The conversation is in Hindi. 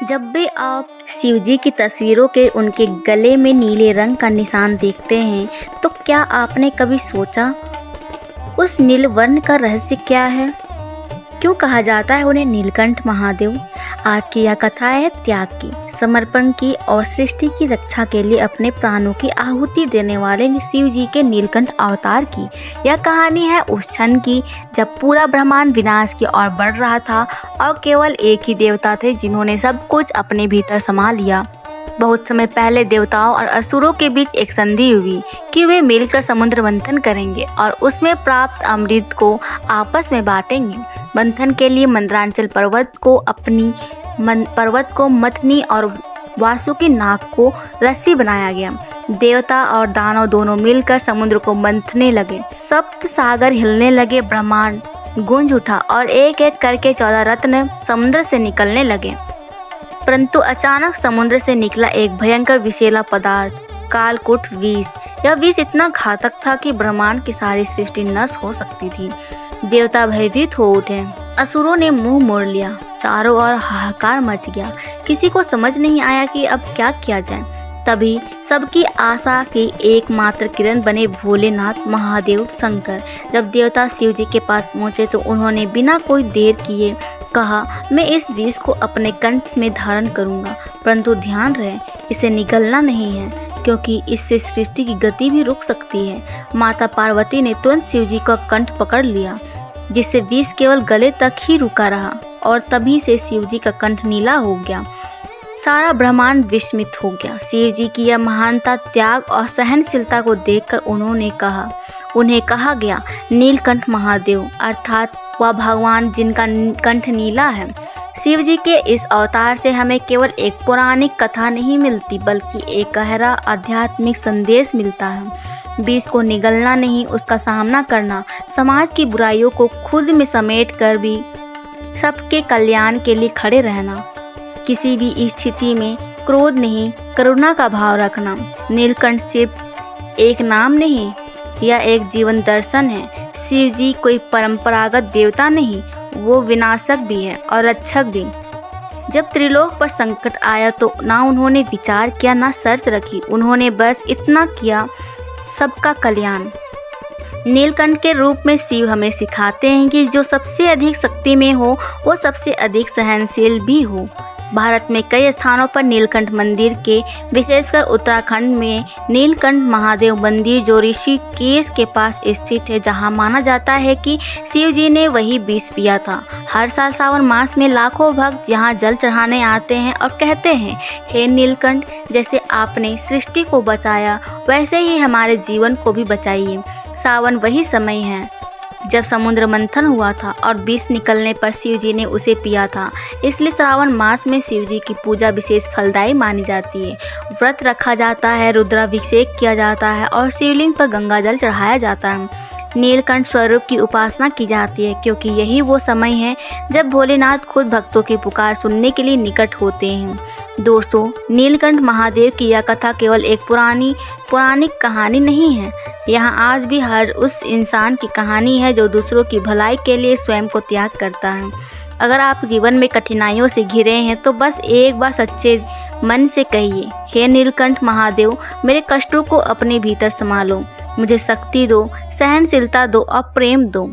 जब भी आप शिव जी की तस्वीरों के उनके गले में नीले रंग का निशान देखते हैं तो क्या आपने कभी सोचा उस नील वर्ण का रहस्य क्या है? क्यों कहा जाता है उन्हें नीलकंठ महादेव? आज की यह कथा है त्याग की, समर्पण की और सृष्टि की रक्षा के लिए अपने प्राणों की आहुति देने वाले शिव जी के नीलकंठ अवतार की। यह कहानी है उस क्षण की जब पूरा ब्रह्मांड विनाश की ओर बढ़ रहा था और केवल एक ही देवता थे जिन्होंने सब कुछ अपने भीतर समा लिया। बहुत समय पहले देवताओं और असुरों के बीच एक संधि हुई कि वे मिलकर समुद्र मंथन करेंगे और उसमें प्राप्त अमृत को आपस में बांटेंगे। मंथन के लिए मंदरांचल पर्वत को मथनी और वासुकी नाग को रस्सी बनाया गया। देवता और दानव दोनों मिलकर समुद्र को मंथने लगे। सप्त सागर हिलने लगे, ब्रह्मांड गूंज उठा और एक एक करके 14 रत्न समुद्र से निकलने लगे। परंतु अचानक समुद्र से निकला एक भयंकर विषैला पदार्थ, कालकूट विष। यह विष इतना घातक था कि ब्रह्मांड की सारी सृष्टि नष्ट हो सकती थी। देवता भयभीत हो उठे, असुरों ने मुंह मोड़ लिया, चारों ओर हाहाकार मच गया। किसी को समझ नहीं आया कि अब क्या किया जाए। तभी सबकी आशा की एकमात्र किरण बने भोलेनाथ महादेव शंकर। जब देवता शिव जी के पास पहुंचे तो उन्होंने बिना कोई देर किए कहा, मैं इस विष को अपने कंठ में धारण करूंगा, परंतु ध्यान रहे इसे निगलना नहीं है क्योंकि इससे सृष्टि की गति भी रुक सकती है। माता पार्वती ने तुरंत शिव जी का कंठ पकड़ लिया, जिससे विष केवल गले तक ही रुका रहा और तभी से शिव जी का कंठ नीला हो गया। सारा ब्रह्मांड विस्मित हो गया। शिव जी की यह महानता, त्याग और सहनशीलता को देखकर उन्हें कहा गया नीलकंठ महादेव, अर्थात वह भगवान जिनका कंठ नीला है। शिव जी के इस अवतार से हमें केवल एक पौराणिक कथा नहीं मिलती बल्कि एक गहरा आध्यात्मिक संदेश मिलता है। विष को निगलना नहीं, उसका सामना करना, समाज की बुराइयों को खुद में समेट कर भी सबके कल्याण के लिए खड़े रहना, किसी भी स्थिति में क्रोध नहीं, करुणा का भाव रखना। नीलकंठ सिर्फ एक नाम नहीं, यह एक जीवन दर्शन है। शिव जी कोई परंपरागत देवता नहीं, वो विनाशक भी है और रक्षक भी। जब त्रिलोक पर संकट आया तो ना उन्होंने विचार किया ना शर्त रखी, उन्होंने बस इतना किया, सबका कल्याण। नीलकंठ के रूप में शिव हमें सिखाते हैं कि जो सबसे अधिक शक्ति में हो वो सबसे अधिक सहनशील भी हो। भारत में कई स्थानों पर नीलकंठ मंदिर के, विशेषकर उत्तराखंड में नीलकंठ महादेव मंदिर जो ऋषिकेश के पास स्थित है, जहां माना जाता है कि शिव जी ने वही विष पिया था। हर साल सावन मास में लाखों भक्त यहां जल चढ़ाने आते हैं और कहते हैं, हे नीलकंठ, जैसे आपने सृष्टि को बचाया वैसे ही हमारे जीवन को भी बचाइए। सावन वही समय है जब समुद्र मंथन हुआ था और विष निकलने पर शिव जी ने उसे पिया था, इसलिए श्रावण मास में शिव जी की पूजा विशेष फलदायी मानी जाती है। व्रत रखा जाता है, रुद्राभिषेक किया जाता है और शिवलिंग पर गंगा जल चढ़ाया जाता है। नीलकंठ स्वरूप की उपासना की जाती है क्योंकि यही वो समय है जब भोलेनाथ खुद भक्तों की पुकार सुनने के लिए निकट होते हैं। दोस्तों, नीलकंठ महादेव की यह कथा केवल एक पौराणिक कहानी नहीं है, यहाँ आज भी हर उस इंसान की कहानी है जो दूसरों की भलाई के लिए स्वयं को त्याग करता है। अगर आप जीवन में कठिनाइयों से घिरे हैं तो बस एक बार सच्चे मन से कहिए, हे नीलकंठ महादेव, मेरे कष्टों को अपने भीतर संभालो, मुझे शक्ति दो, सहनशीलता दो और प्रेम दो।